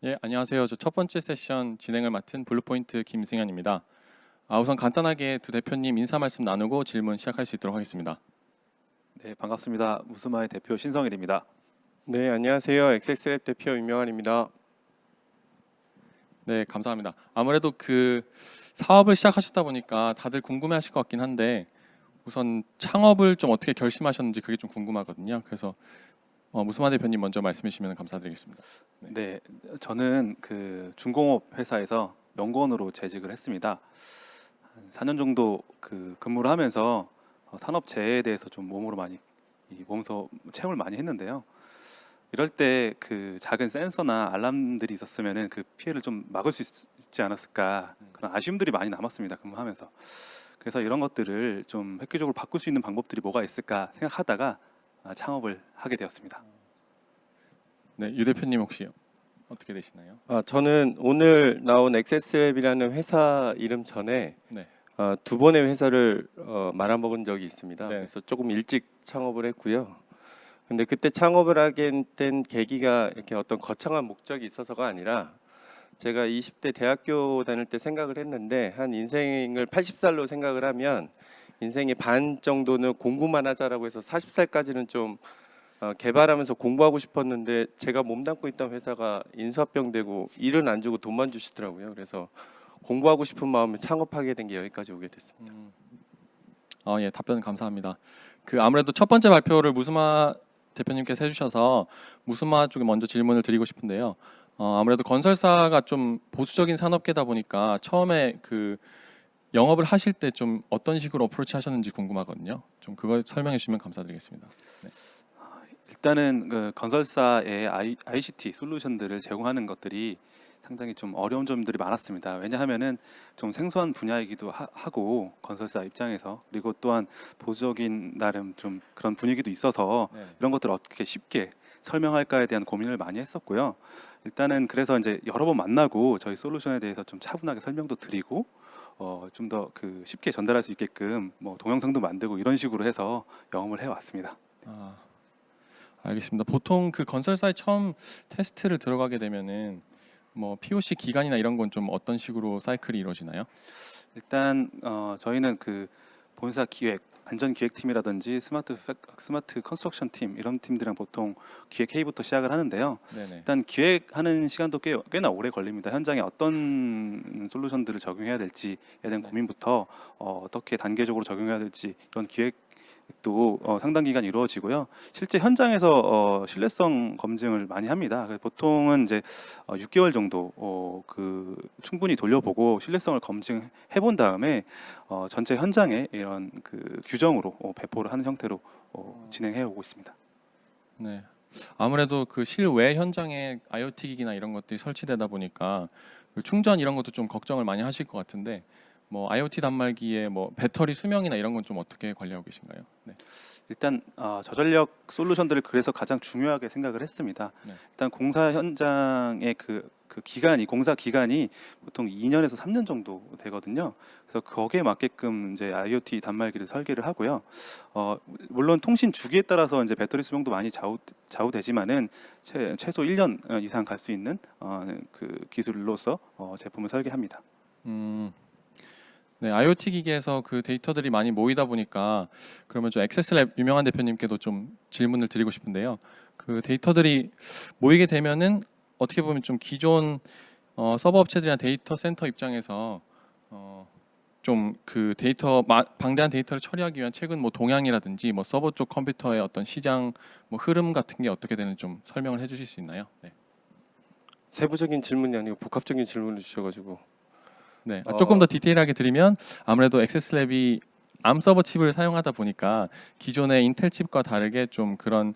예, 안녕하세요. 저 첫 번째 세션 진행을 맡은 블루포인트 김승현입니다. 우선 간단하게 두 대표님 인사 말씀 나누고 질문 시작할 수 있도록 하겠습니다. 네, 반갑습니다. 무스마의 대표 신성일입니다. 네, 안녕하세요. 엑세스랩 대표 임명환입니다. 네, 감사합니다. 아무래도 그 사업을 시작하셨다 보니까 다들 궁금해하실 것 같긴 한데 우선 창업을 좀 어떻게 결심하셨는지 그게 좀 궁금하거든요. 그래서 무스마 대표님 먼저 말씀해 주시면 감사드리겠습니다. 네, 저는 그 중공업 회사에서 연구원으로 재직을 했습니다. 한 4년 정도 그 근무를 하면서 산업재해에 대해서 좀 몸으로 많이 몸소 체험을 많이 했는데요. 이럴 때 그 작은 센서나 알람들이 있었으면은 그 피해를 좀 막을 수 있지 않았을까, 그런 아쉬움들이 많이 남았습니다. 근무하면서. 그래서 이런 것들을 좀 획기적으로 바꿀 수 있는 방법들이 뭐가 있을까 생각하다가 창업을 하게 되었습니다. 네, 유 대표님 혹시 어떻게 되시나요? 저는 오늘 나온 엑세스랩이라는 회사 이름 전에 네, 두 번의 회사를 말아먹은 적이 있습니다. 네. 그래서 조금 일찍 창업을 했고요. 근데 그때 창업을 하게 된 계기가 이렇게 어떤 거창한 목적이 있어서가 아니라 제가 20대 대학교 다닐 때 생각을 했는데 한 인생을 80살로 생각을 하면 인생의 반 정도는 공부만 하자라고 해서 40살까지는 좀 개발하면서 공부하고 싶었는데 제가 몸담고 있던 회사가 인수합병되고 일은 안 주고 돈만 주시더라고요. 그래서 공부하고 싶은 마음에 창업하게 된 게 여기까지 오게 됐습니다. 예, 답변 감사합니다. 그 아무래도 첫 번째 발표를 무스마 대표님께서 해주셔서 무스마 쪽에 먼저 질문을 드리고 싶은데요. 아무래도 건설사가 좀 보수적인 산업계다 보니까 처음에 그 영업을 하실 때 좀 어떤 식으로 어프로치 하셨는지 궁금하거든요. 좀 그걸 설명해 주시면 감사드리겠습니다. 네. 일단은 그 건설사의 ICT 솔루션들을 제공하는 것들이 상당히 좀 어려운 점들이 많았습니다. 왜냐하면은 좀 생소한 분야이기도 하고 건설사 입장에서, 그리고 또한 보수적인 나름 좀 그런 분위기도 있어서 네. 이런 것들을 어떻게 쉽게 설명할까에 대한 고민을 많이 했었고요. 일단은 그래서 이제 여러 번 만나고 저희 솔루션에 대해서 좀 차분하게 설명도 드리고 좀 더 그 쉽게 전달할 수 있게끔 뭐 동영상도 만들고 이런 식으로 해서 영업을 해왔습니다. 아, 알겠습니다. 보통 그 건설사에 처음 테스트를 들어가게 되면은 뭐 POC 기간이나 이런 건 좀 어떤 식으로 사이클이 이루어지나요? 일단 저희는 그 본사 기획, 안전 기획팀이라든지 스마트 컨스트럭션 팀, 이런 팀들이랑 보통 기획 회의부터 시작을 하는데요. 네네. 일단 기획하는 시간도 꽤나 오래 걸립니다. 현장에 어떤 솔루션들을 적용해야 될지에 대한 네. 고민부터 어떻게 단계적으로 적용해야 될지, 이런 기획도 상당 기간 이루어지고요. 실제 현장에서 신뢰성 검증을 많이 합니다. 그래서 보통은 이제 6개월 정도 그 충분히 돌려보고 신뢰성을 검증해 본 다음에 전체 현장에 이런 그 규정으로 배포를 하는 형태로 진행해 오고 있습니다. 네. 아무래도 그 실외 현장에 IoT 기기나 이런 것들이 설치되다 보니까 그 충전 이런 것도 좀 걱정을 많이 하실 것 같은데 뭐 IoT 단말기의 뭐 배터리 수명이나 이런 건 좀 어떻게 관리하고 계신가요? 네. 일단 저전력 솔루션들을 그래서 가장 중요하게 생각을 했습니다. 네. 일단 공사 현장의 그 기간이, 공사 기간이 보통 2년에서 3년 정도 되거든요. 그래서 거기에 맞게끔 이제 IoT 단말기를 설계를 하고요. 물론 통신 주기에 따라서 이제 배터리 수명도 많이 좌우되지만은 최소 1년 이상 갈 수 있는 그 기술로서 제품을 설계합니다. 음. 네, IoT 기기에서 그 데이터들이 많이 모이다 보니까 그러면 좀 액세스랩 유명한 대표님께도 좀 질문을 드리고 싶은데요. 그 데이터들이 모이게 되면은 어떻게 보면 좀 기존 서버 업체들이나 데이터 센터 입장에서 좀 그 방대한 데이터를 처리하기 위한 최근 뭐 동향이라든지 뭐 서버 쪽 컴퓨터의 어떤 시장 뭐 흐름 같은 게 어떻게 되는지 좀 설명을 해주실 수 있나요? 네. 세부적인 질문이 아니고 복합적인 질문을 주셔가지고 네, 어, 조금 더 디테일하게 드리면 아무래도 액세스랩이 암 서버 칩을 사용하다 보니까 기존의 인텔 칩과 다르게 좀 그런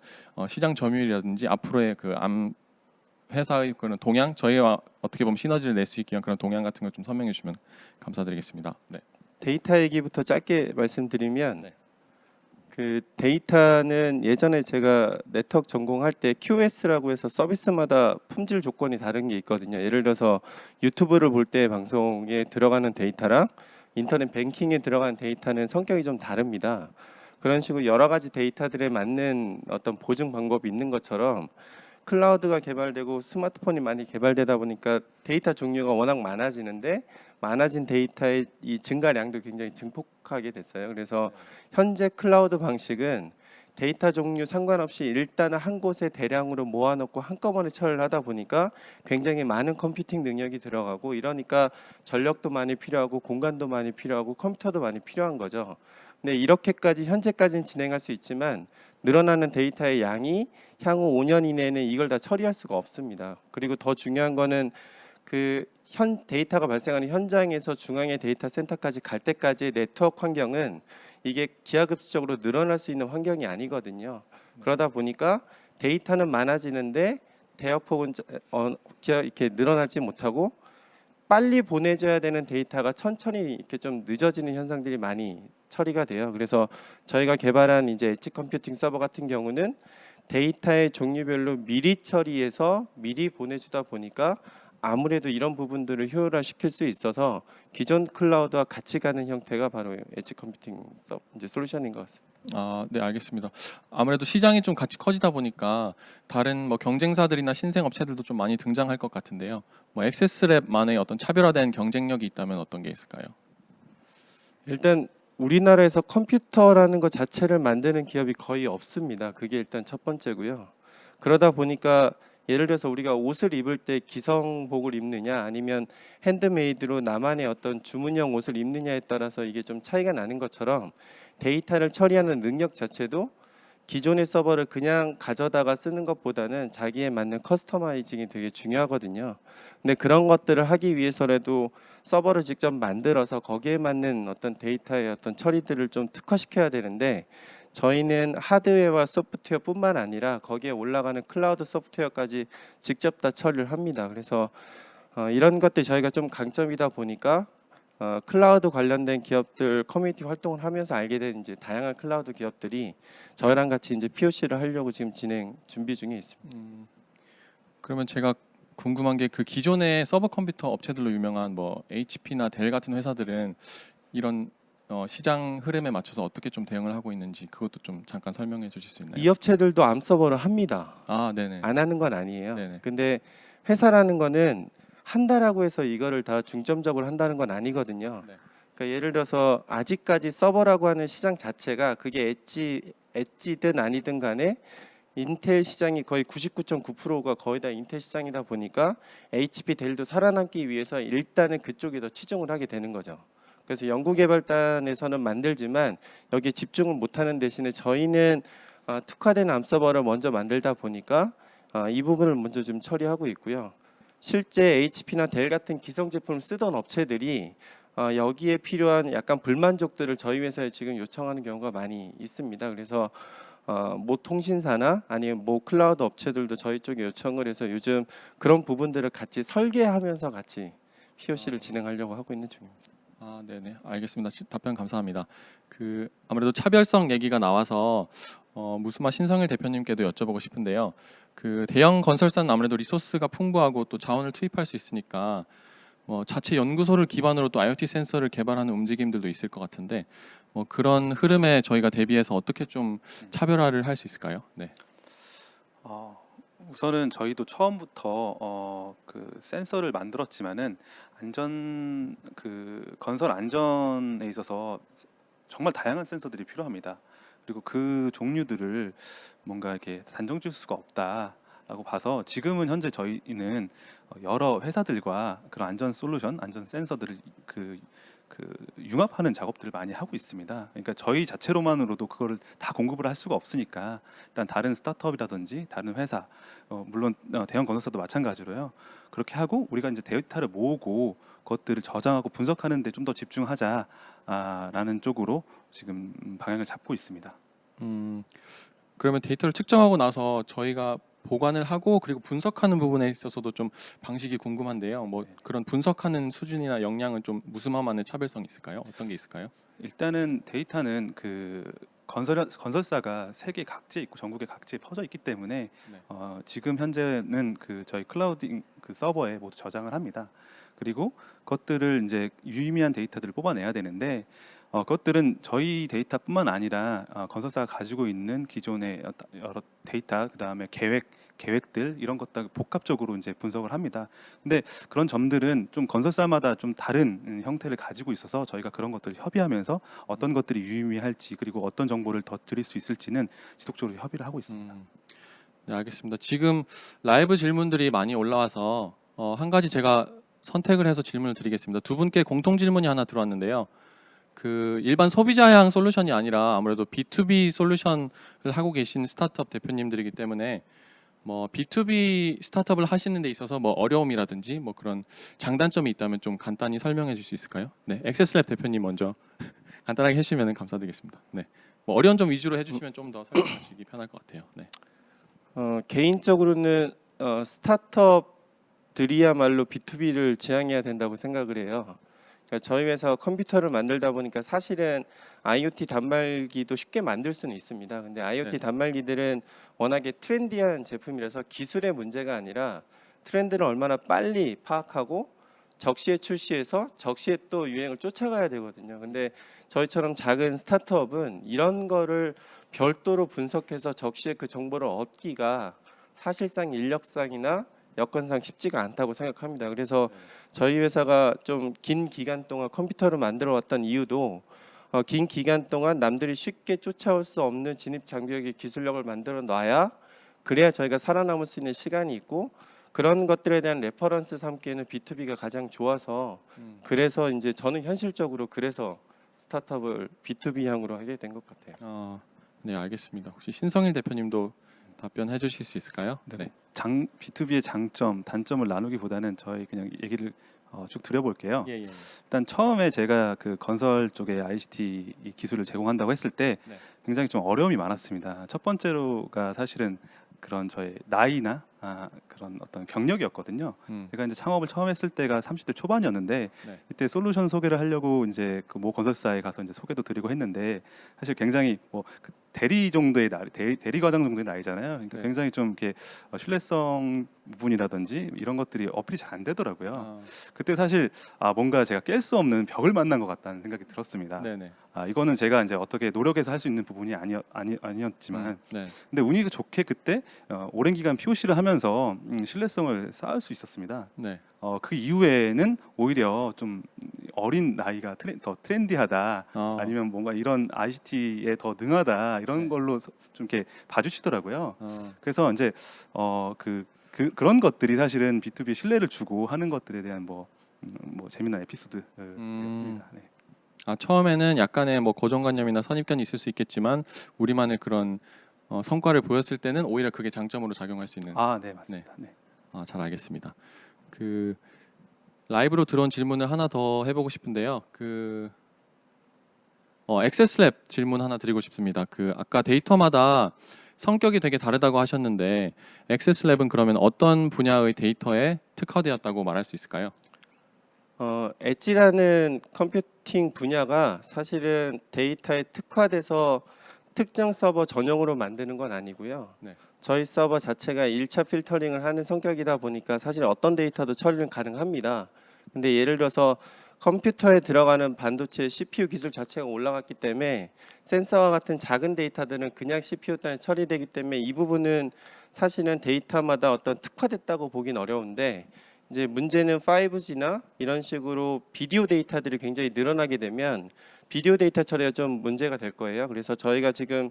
시장 점유율이라든지 앞으로의 그 암 회사의 그런 동향, 저희와 어떻게 보면 시너지를 낼 수 있게 한 그런 동향 같은 걸 좀 설명해 주시면 감사드리겠습니다. 네. 데이터 얘기부터 짧게 말씀드리면 네. 그 데이터는 예전에 제가 네트워크 전공할 때 QS라고 해서 서비스마다 품질 조건이 다른 게 있거든요. 예를 들어서 유튜브를 볼 때 방송에 들어가는 데이터랑 인터넷 뱅킹에 들어가는 데이터는 성격이 좀 다릅니다. 그런 식으로 여러 가지 데이터들에 맞는 어떤 보증 방법이 있는 것처럼 클라우드가 개발되고 스마트폰이 많이 개발되다 보니까 데이터 종류가 워낙 많아지는데 많아진 데이터의 이 증가량도 굉장히 증폭하게 됐어요. 그래서 현재 클라우드 방식은 데이터 종류 상관없이 일단은 한 곳에 대량으로 모아놓고 한꺼번에 처리를 하다 보니까 굉장히 많은 컴퓨팅 능력이 들어가고 이러니까 전력도 많이 필요하고 공간도 많이 필요하고 컴퓨터도 많이 필요한 거죠. 근데 이렇게까지 현재까지는 진행할 수 있지만 늘어나는 데이터의 양이 향후 5년 이내에는 이걸 다 처리할 수가 없습니다. 그리고 더 중요한 거는 그 현 데이터가 발생하는 현장에서 중앙의 데이터 센터까지 갈 때까지의 네트워크 환경은 이게 기하급수적으로 늘어날 수 있는 환경이 아니거든요. 그러다 보니까 데이터는 많아지는데 대역폭은 이렇게 늘어나지 못하고 빨리 보내줘야 되는 데이터가 천천히 이렇게 좀 늦어지는 현상들이 많이 처리가 돼요. 그래서 저희가 개발한 이제 엣지 컴퓨팅 서버 같은 경우는 데이터의 종류별로 미리 처리해서 미리 보내주다 보니까 아무래도 이런 부분들을 효율화시킬 수 있어서 기존 클라우드와 같이 가는 형태가 바로 엣지 컴퓨팅 이제 솔루션인 것 같습니다. 아, 네, 알겠습니다. 아무래도 시장이 좀 같이 커지다 보니까 다른 뭐 경쟁사들이나 신생 업체들도 좀 많이 등장할 것 같은데요. 뭐 액세스랩만의 어떤 차별화된 경쟁력이 있다면 어떤 게 있을까요? 일단 우리나라에서 컴퓨터라는 것 자체를 만드는 기업이 거의 없습니다. 그게 일단 첫 번째고요. 그러다 보니까 예를 들어서 우리가 옷을 입을 때 기성복을 입느냐 아니면 핸드메이드로 나만의 어떤 주문형 옷을 입느냐에 따라서 이게 좀 차이가 나는 것처럼 데이터를 처리하는 능력 자체도 기존의 서버를 그냥 가져다가 쓰는 것보다는 자기에 맞는 커스터마이징이 되게 중요하거든요. 근데 그런 것들을 하기 위해서라도 서버를 직접 만들어서 거기에 맞는 어떤 데이터의 어떤 처리들을 좀 특화시켜야 되는데 저희는 하드웨어와 소프트웨어뿐만 아니라 거기에 올라가는 클라우드 소프트웨어까지 직접 다 처리를 합니다. 그래서 이런 것들 저희가 좀 강점이다 보니까 클라우드 관련된 기업들 커뮤니티 활동을 하면서 알게 된 이제 다양한 클라우드 기업들이 저희랑 같이 이제 POC를 하려고 지금 준비 중에 있습니다. 그러면 제가 궁금한 게 그 기존의 서버 컴퓨터 업체들로 유명한 뭐 HP나 델 같은 회사들은 이런 시장 흐름에 맞춰서 어떻게 좀 대응을 하고 있는지 그것도 좀 잠깐 설명해 주실 수 있나요? 이 업체들도 암 서버를 합니다. 아, 네네. 안 하는 건 아니에요. 네네. 근데 회사라는 거는 한다라고 해서 이거를 다 중점적으로 한다는 건 아니거든요. 네. 그러니까 예를 들어서 아직까지 서버라고 하는 시장 자체가 그게 엣지든 아니든 간에 인텔 시장이 거의 99.9%가 거의 다 인텔 시장이다 보니까 HP, 델도 살아남기 위해서 일단은 그쪽에 더 치중을 하게 되는 거죠. 그래서 연구개발단에서는 만들지만 여기에 집중을 못하는 대신에 저희는 특화된 암 서버를 먼저 만들다 보니까 이 부분을 먼저 좀 처리하고 있고요. 실제 HP나 델 같은 기성 제품을 쓰던 업체들이 여기에 필요한 약간 불만족들을 저희 회사에 지금 요청하는 경우가 많이 있습니다. 그래서 모 통신사나 아니면 모 클라우드 업체들도 저희 쪽에 요청을 해서 요즘 그런 부분들을 같이 설계하면서 같이 POC를 진행하려고 하고 있는 중입니다. 아, 네네. 알겠습니다. 답변 감사합니다. 그 아무래도 차별성 얘기가 나와서 무스마 신성일 대표님께도 여쭤보고 싶은데요. 그 대형 건설사는 아무래도 리소스가 풍부하고 또 자원을 투입할 수 있으니까 뭐 자체 연구소를 기반으로 또 IoT 센서를 개발하는 움직임들도 있을 것 같은데 뭐 그런 흐름에 저희가 대비해서 어떻게 좀 차별화를 할 수 있을까요? 네. 우선은 저희도 처음부터 그 센서를 만들었지만은 건설 안전에 있어서 정말 다양한 센서들이 필요합니다. 그리고 그 종류들을 뭔가 이렇게 단정 지을 수가 없다라고 봐서 지금은 현재 저희는 여러 회사들과 그런 안전 솔루션, 안전 센서들을 융합하는 작업들을 많이 하고 있습니다. 그러니까 저희 자체로만으로도 그거를 다 공급을 할 수가 없으니까 일단 다른 스타트업이라든지 다른 회사, 물론 대형 건설사도 마찬가지로요. 그렇게 하고 우리가 이제 데이터를 모으고 그것들을 저장하고 분석하는 데 좀 더 집중하자라는 쪽으로 지금 방향을 잡고 있습니다. 그러면 데이터를 측정하고 나서 저희가 보관을 하고 그리고 분석하는 부분에 있어서도 좀 방식이 궁금한데요. 뭐 그런 분석하는 수준이나 역량은 좀 무스마만의 차별성이 있을까요? 어떤 게 있을까요? 일단은 데이터는 그 건설사가 세계 각지에 있고 전국에 각지에 퍼져 있기 때문에 네. 지금 현재는 그 저희 클라우드 그 서버에 모두 저장을 합니다. 그리고 그것들을 이제 유의미한 데이터들을 뽑아내야 되는데 그것들은 저희 데이터뿐만 아니라 건설사가 가지고 있는 기존의 여러 데이터, 그 다음에 계획들 이런 것들 복합적으로 이제 분석을 합니다. 근데 그런 점들은 좀 건설사마다 좀 다른 형태를 가지고 있어서 저희가 그런 것들을 협의하면서 어떤 것들이 유의미할지 그리고 어떤 정보를 더 드릴 수 있을지는 지속적으로 협의를 하고 있습니다. 네, 알겠습니다. 지금 라이브 질문들이 많이 올라와서 한 가지 제가 선택을 해서 질문을 드리겠습니다. 두 분께 공통 질문이 하나 들어왔는데요. 그 일반 소비자향 솔루션이 아니라 아무래도 B2B 솔루션을 하고 계신 스타트업 대표님들이기 때문에 뭐 B2B 스타트업을 하시는 데 있어서 뭐 어려움이라든지 뭐 그런 장단점이 있다면 좀 간단히 설명해 줄 수 있을까요? 네, 액세스랩 대표님 먼저 간단하게 해주시면 감사드리겠습니다. 네, 뭐 어려운 점 위주로 해주시면 좀 더 설명하시기 편할 것 같아요. 네. 개인적으로는 스타트업들이야말로 B2B를 지향해야 된다고 생각을 해요. 그러니까 저희 회사 컴퓨터를 만들다 보니까 사실은 IoT 단말기도 쉽게 만들 수는 있습니다. 근데 IoT 네. 단말기들은 워낙에 트렌디한 제품이라서 기술의 문제가 아니라 트렌드를 얼마나 빨리 파악하고 적시에 출시해서 적시에 또 유행을 쫓아가야 되거든요. 근데 저희처럼 작은 스타트업은 이런 거를 별도로 분석해서 적시에 그 정보를 얻기가 사실상 인력상이나 여건상 쉽지가 않다고 생각합니다. 그래서 저희 회사가 좀 긴 기간 동안 컴퓨터를 만들어 왔던 이유도 긴 기간 동안 남들이 쉽게 쫓아올 수 없는 진입 장벽의 기술력을 만들어 놔야 그래야 저희가 살아남을 수 있는 시간이 있고 그런 것들에 대한 레퍼런스 삼기에는 B2B가 가장 좋아서 그래서 이제 저는 현실적으로 그래서 스타트업을 B2B향으로 하게 된 것 같아요. 네, 알겠습니다. 혹시 신성일 대표님도 답변해 주실 수 있을까요? 네. B2B의 장점, 단점을 나누기보다는 저희 그냥 얘기를 쭉 드려볼게요. 예. 일단 처음에 제가 그 건설 쪽에 ICT 이 기술을 제공한다고 했을 때 네. 굉장히 좀 어려움이 많았습니다. 첫 번째로가 사실은 그런 저의 나이나 그런 어떤 경력이었거든요. 제가 이제 창업을 처음 했을 때가 30대 초반이었는데 네. 이때 솔루션 소개를 하려고 이제 그 모 건설사에 가서 이제 소개도 드리고 했는데 사실 굉장히 뭐그 대리 정도의 대리 과장 정도의 나이잖아요. 그러니까 네. 굉장히 좀 이렇게 신뢰성 부분이라든지 이런 것들이 어필이 잘 안 되더라고요. 그때 사실 뭔가 제가 깰 수 없는 벽을 만난 것 같다는 생각이 들었습니다. 네네. 이거는 제가 이제 어떻게 노력해서 할 수 있는 부분이 아니었지만 네. 근데 운이 좋게 그때 오랜 기간 POC를 하면서 신뢰성을 쌓을 수 있었습니다. 네. 그 이후에는 오히려 좀 어린 나이가 더 트렌디하다 아니면 뭔가 이런 ICT에 더 능하다 이런 네. 걸로 좀 이렇게 봐주시더라고요. 어, 그래서 이제 그런 것들이 사실은 B2B 신뢰를 주고 하는 것들에 대한 뭐 재미난 에피소드였습니다. 네. 처음에는 약간의 뭐 고정관념이나 선입견이 있을 수 있겠지만 우리만의 그런 성과를 보였을 때는 오히려 그게 장점으로 작용할 수 있는. 네 맞습니다. 네. 잘 알겠습니다. 그 라이브로 들어온 질문을 하나 더 해보고 싶은데요. 액세스랩 질문 하나 드리고 싶습니다. 아까 데이터마다 성격이 되게 다르다고 하셨는데 액세스랩은 그러면 어떤 분야의 데이터에 특화되었다고 말할 수 있을까요? 엣지라는 컴퓨팅 분야가 사실은 데이터에 특화돼서 특정 서버 전용으로 만드는 건 아니고요. 네. 저희 서버 자체가 1차 필터링을 하는 성격이다 보니까 사실 어떤 데이터도 처리는 가능합니다. 근데 예를 들어서 컴퓨터에 들어가는 반도체 CPU 기술 자체가 올라갔기 때문에 센서와 같은 작은 데이터들은 그냥 CPU 단에 처리되기 때문에 이 부분은 사실은 데이터마다 어떤 특화됐다고 보긴 어려운데 이제 문제는 5G나 이런 식으로 비디오 데이터들이 굉장히 늘어나게 되면 비디오 데이터 처리가 좀 문제가 될 거예요. 그래서 저희가 지금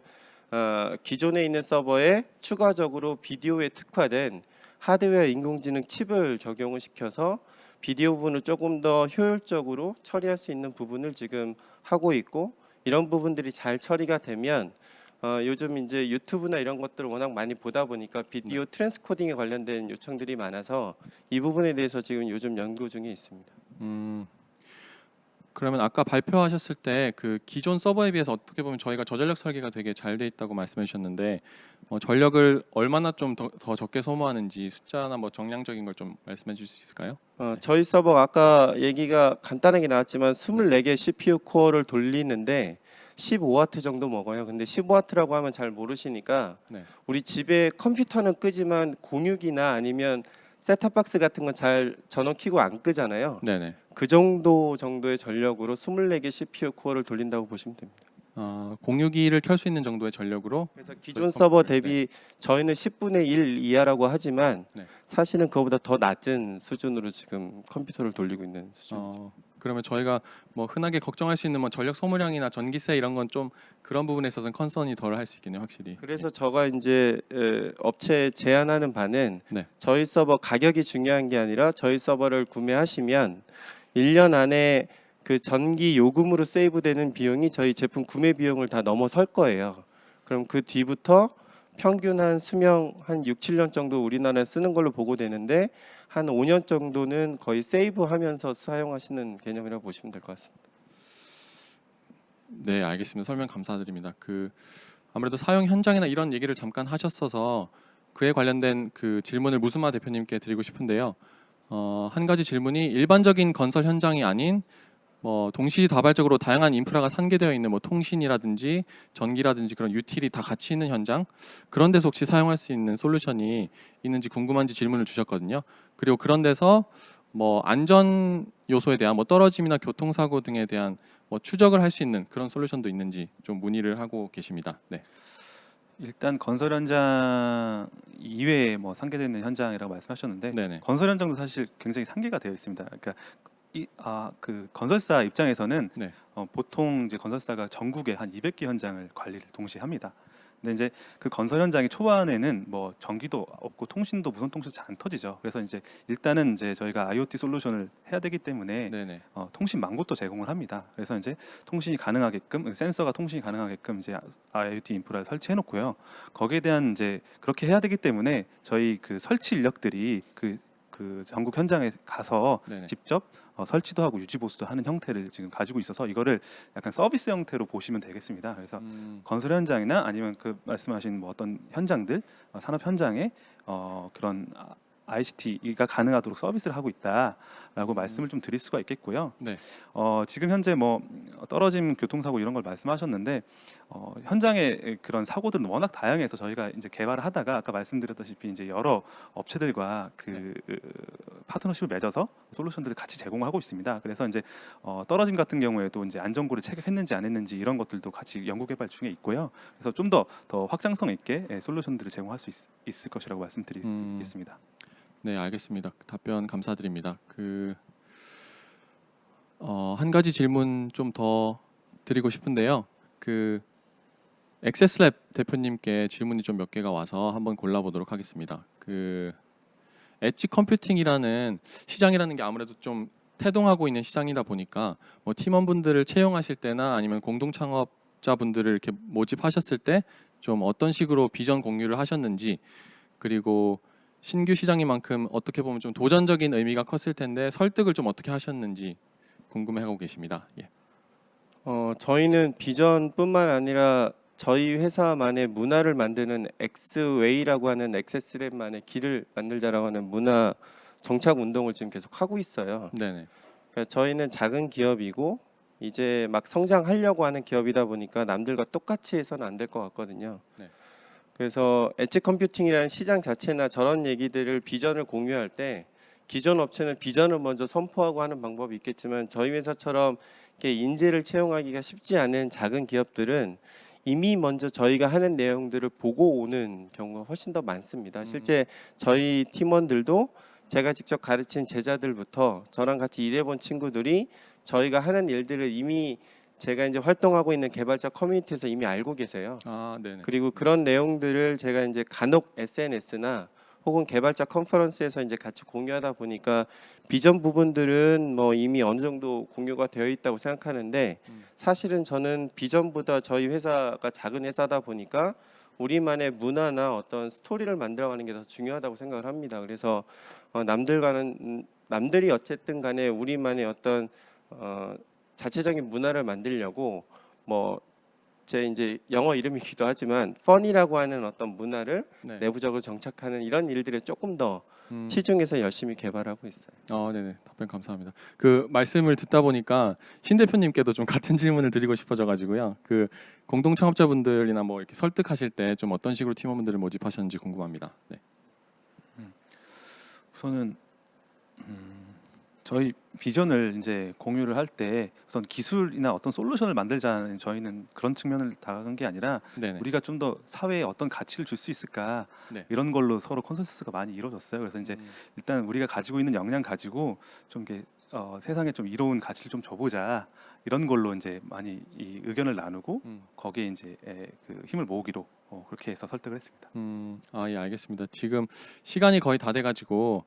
기존에 있는 서버에 추가적으로 비디오에 특화된 하드웨어 인공지능 칩을 적용을 시켜서 비디오 부분을 조금 더 효율적으로 처리할 수 있는 부분을 지금 하고 있고 이런 부분들이 잘 처리가 되면 요즘 이제 유튜브나 이런 것들을 워낙 많이 보다 보니까 비디오 트랜스코딩에 관련된 요청들이 많아서 이 부분에 대해서 지금 요즘 연구 중에 있습니다. 그러면 아까 발표하셨을 때 그 기존 서버에 비해서 어떻게 보면 저희가 저전력 설계가 되게 잘 돼 있다고 말씀해 주셨는데 전력을 얼마나 좀 더 적게 소모하는지 숫자나 뭐 정량적인 걸 좀 말씀해 주실 수 있을까요? 저희 서버가 아까 얘기가 간단하게 나왔지만 24개 CPU 코어를 돌리는데 15W 정도 먹어요. 근데 15W라고 하면 잘 모르시니까 네. 우리 집에 컴퓨터는 끄지만 공유기나 아니면 셋탑박스 같은 건 잘 전원 켜고 안 끄잖아요. 네네. 그 정도의 전력으로 24개 CPU 코어를 돌린다고 보시면 됩니다. 공유기를 켤 수 있는 정도의 전력으로. 그래서 기존 컴퓨터를, 서버 네. 대비 저희는 10분의 1 이하라고 하지만 네. 사실은 그거보다 더 낮은 수준으로 지금 컴퓨터를 돌리고 있는 수준이죠. 그러면 저희가 뭐 흔하게 걱정할 수 있는 뭐 전력 소모량이나 전기세 이런 건 좀 그런 부분에 있어서는 컨선이 덜 할 수 있겠네요, 확실히. 그래서 제가 이제 업체에 제안하는 바는 네. 저희 서버 가격이 중요한 게 아니라 저희 서버를 구매하시면 1년 안에 그 전기 요금으로 세이브되는 비용이 저희 제품 구매 비용을 다 넘어설 거예요. 그럼 그 뒤부터 평균 한 수명 한 6, 7년 정도 우리나라에 쓰는 걸로 보고되는데 한 5년 정도는 거의 세이브하면서 사용하시는 개념이라고 보시면 될 것 같습니다. 네, 알겠습니다. 설명 감사드립니다. 아무래도 사용 현장이나 이런 얘기를 잠깐 하셨어서 그에 관련된 그 질문을 무스마 대표님께 드리고 싶은데요. 한 가지 질문이 일반적인 건설 현장이 아닌 뭐 동시다발적으로 다양한 인프라가 산계되어 있는 뭐 통신이라든지 전기라든지 그런 유틸이 다 같이 있는 현장, 그런 데서 혹시 사용할 수 있는 솔루션이 있는지 궁금한지 질문을 주셨거든요. 그리고 그런 데서 뭐 안전 요소에 대한 뭐 떨어짐이나 교통사고 등에 대한 뭐 추적을 할 수 있는 그런 솔루션도 있는지 좀 문의를 하고 계십니다. 네. 일단 건설 현장 이외에 뭐 상계되어 있는 현장이라고 말씀하셨는데 네네. 건설 현장도 사실 굉장히 상계가 되어 있습니다. 그러니까 그 건설사 입장에서는 네. 보통 이제 건설사가 전국에 한 200개 현장을 관리를 동시에 합니다. 근데 이제 그 건설 현장이 초반에는 뭐 전기도 없고 통신도 무선 통신도 잘 안 터지죠. 그래서 이제 일단은 이제 저희가 IoT 솔루션을 해야 되기 때문에 네네. 통신 망부도 제공을 합니다. 그래서 이제 통신이 가능하게끔 센서가 통신이 가능하게끔 이제 IoT 인프라를 설치해 놓고요. 거기에 대한 이제 그렇게 해야 되기 때문에 저희 그 설치 인력들이 그 전국 현장에 가서 네네. 직접 설치도 하고 유지 보수도 하는 형태를 지금 가지고 있어서 이거를 약간 서비스 형태로 보시면 되겠습니다. 그래서 건설 현장이나 아니면 그 말씀하신 뭐 어떤 현장들 산업 현장에 그런 ICT가 가능하도록 서비스를 하고 있다라고 말씀을 좀 드릴 수가 있겠고요. 네. 지금 현재 뭐 떨어짐 교통사고 이런 걸 말씀하셨는데 현장의 그런 사고들은 워낙 다양해서 저희가 이제 개발을 하다가 아까 말씀드렸다시피 이제 여러 업체들과 파트너십을 맺어서 솔루션들을 같이 제공하고 있습니다. 그래서 이제 떨어짐 같은 경우에도 이제 안전고를 체결했는지 안 했는지 이런 것들도 같이 연구 개발 중에 있고요. 그래서 좀 더 확장성 있게 솔루션들을 제공할 수 있을 것이라고 말씀드리겠습니다. 네, 알겠습니다. 답변 감사드립니다. 한 가지 질문 좀 더 드리고 싶은데요. 액세스랩 대표님께 질문이 좀 몇 개가 와서 한번 골라보도록 하겠습니다. 엣지 컴퓨팅이라는 시장이라는 게 아무래도 좀 태동하고 있는 시장이다 보니까 뭐 팀원분들을 채용하실 때나 아니면 공동 창업자분들을 이렇게 모집하셨을 때 좀 어떤 식으로 비전 공유를 하셨는지, 그리고 신규 시장인 만큼 어떻게 보면 좀 도전적인 의미가 컸을 텐데 설득을 좀 어떻게 하셨는지 궁금해하고 계십니다. 예. 저희는 비전뿐만 아니라 저희 회사만의 문화를 만드는 엑스웨이라고 하는 액세스랩만의 길을 만들자라고 하는 문화 정착 운동을 지금 계속 하고 있어요. 네네. 그러니까 저희는 작은 기업이고 이제 막 성장하려고 하는 기업이다 보니까 남들과 똑같이 해서는 안 될 것 같거든요. 네. 그래서 엣지 컴퓨팅이라는 시장 자체나 저런 얘기들을 비전을 공유할 때 기존 업체는 비전을 먼저 선포하고 하는 방법이 있겠지만 저희 회사처럼 이렇게 인재를 채용하기가 쉽지 않은 작은 기업들은 이미 먼저 저희가 하는 내용들을 보고 오는 경우가 훨씬 더 많습니다. 실제 저희 팀원들도 제가 직접 가르친 제자들부터 저랑 같이 일해본 친구들이 저희가 하는 일들을 이미 제가 이제 활동하고 있는 개발자 커뮤니티에서 이미 알고 계세요. 네네. 그리고 그런 내용들을 제가 이제 간혹 SNS나 혹은 개발자 컨퍼런스에서 이제 같이 공유하다 보니까 비전 부분들은 뭐 이미 어느 정도 공유가 되어 있다고 생각하는데 사실은 저는 비전보다 저희 회사가 작은 회사다 보니까 우리만의 문화나 어떤 스토리를 만들어가는 게 더 중요하다고 생각을 합니다. 그래서 남들이 어쨌든 간에 우리만의 어떤 자체적인 문화를 만들려고 제 이제 영어 이름이기도 하지만 펀이라고 하는 어떤 문화를 네. 내부적으로 정착하는 이런 일들에 조금 더 음. 치중해서 열심히 개발하고 있어요. 네네. 답변 감사합니다. 말씀을 듣다 보니까 신 대표님께도 좀 같은 질문을 드리고 싶어져가지고요. 공동 창업자분들이나 뭐 이렇게 설득하실 때 좀 어떤 식으로 팀원분들을 모집하셨는지 궁금합니다. 네. 우선은 저희 비전을 이제 공유를 할 때 우선 기술이나 어떤 솔루션을 만들자는 저희는 그런 측면을 다가간 게 아니라 네네. 우리가 좀 더 사회에 어떤 가치를 줄 수 있을까 네. 이런 걸로 서로 컨센서스가 많이 이루어졌어요. 그래서 이제 일단 우리가 가지고 있는 역량 가지고 좀 이렇게 세상에 좀 이로운 가치를 좀 줘보자 이런 걸로 이제 많이 이 의견을 나누고 거기에 이제 그 힘을 모으기로 그렇게 해서 설득을 했습니다. 예, 알겠습니다. 지금 시간이 거의 다 돼가지고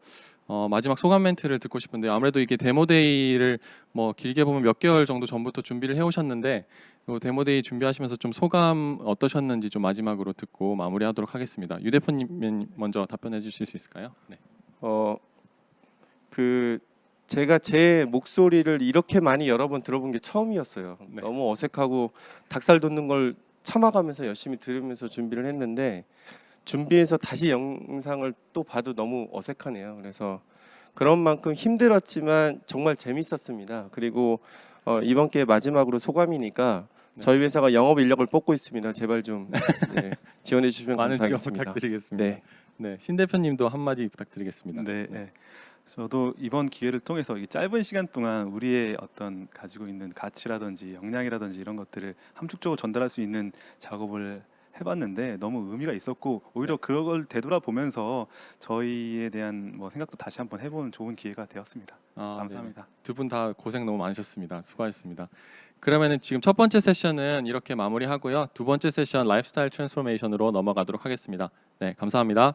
마지막 소감 멘트를 듣고 싶은데 아무래도 이게 데모데이를 뭐 길게 보면 몇 개월 정도 전부터 준비를 해오셨는데 이 데모데이 준비하시면서 좀 소감 어떠셨는지 좀 마지막으로 듣고 마무리하도록 하겠습니다. 유 대표님 먼저 답변해 주실 수 있을까요? 네. 그 제가 제 목소리를 이렇게 많이 여러 번 들어본 게 처음이었어요. 네. 너무 어색하고 닭살 돋는 걸 참아가면서 열심히 들으면서 준비를 했는데 준비해서 다시 영상을 또 봐도 너무 어색하네요. 그래서 그런 만큼 힘들었지만 정말 재밌었습니다. 그리고 이번 기회 마지막으로 소감이니까 네. 저희 회사가 영업 인력을 뽑고 있습니다. 제발 좀 지원해 주시면 많은 지원 감사하겠습니다. 부탁드리겠습니다. 네. 네, 신 대표님도 한마디 부탁드리겠습니다. 네, 네. 저도 이번 기회를 통해서 이 짧은 시간 동안 우리의 어떤 가지고 있는 가치라든지 역량이라든지 이런 것들을 함축적으로 전달할 수 있는 작업을 해봤는데 너무 의미가 있었고 오히려 그걸 되돌아보면서 저희에 대한 뭐 생각도 다시 한번 해보는 좋은 기회가 되었습니다. 감사합니다. 두 분 다 고생 너무 많으셨습니다. 수고하셨습니다. 그러면은 지금 첫 번째 세션은 이렇게 마무리하고요. 두 번째 세션 라이프스타일 트랜스포메이션으로 넘어가도록 하겠습니다. 네, 감사합니다.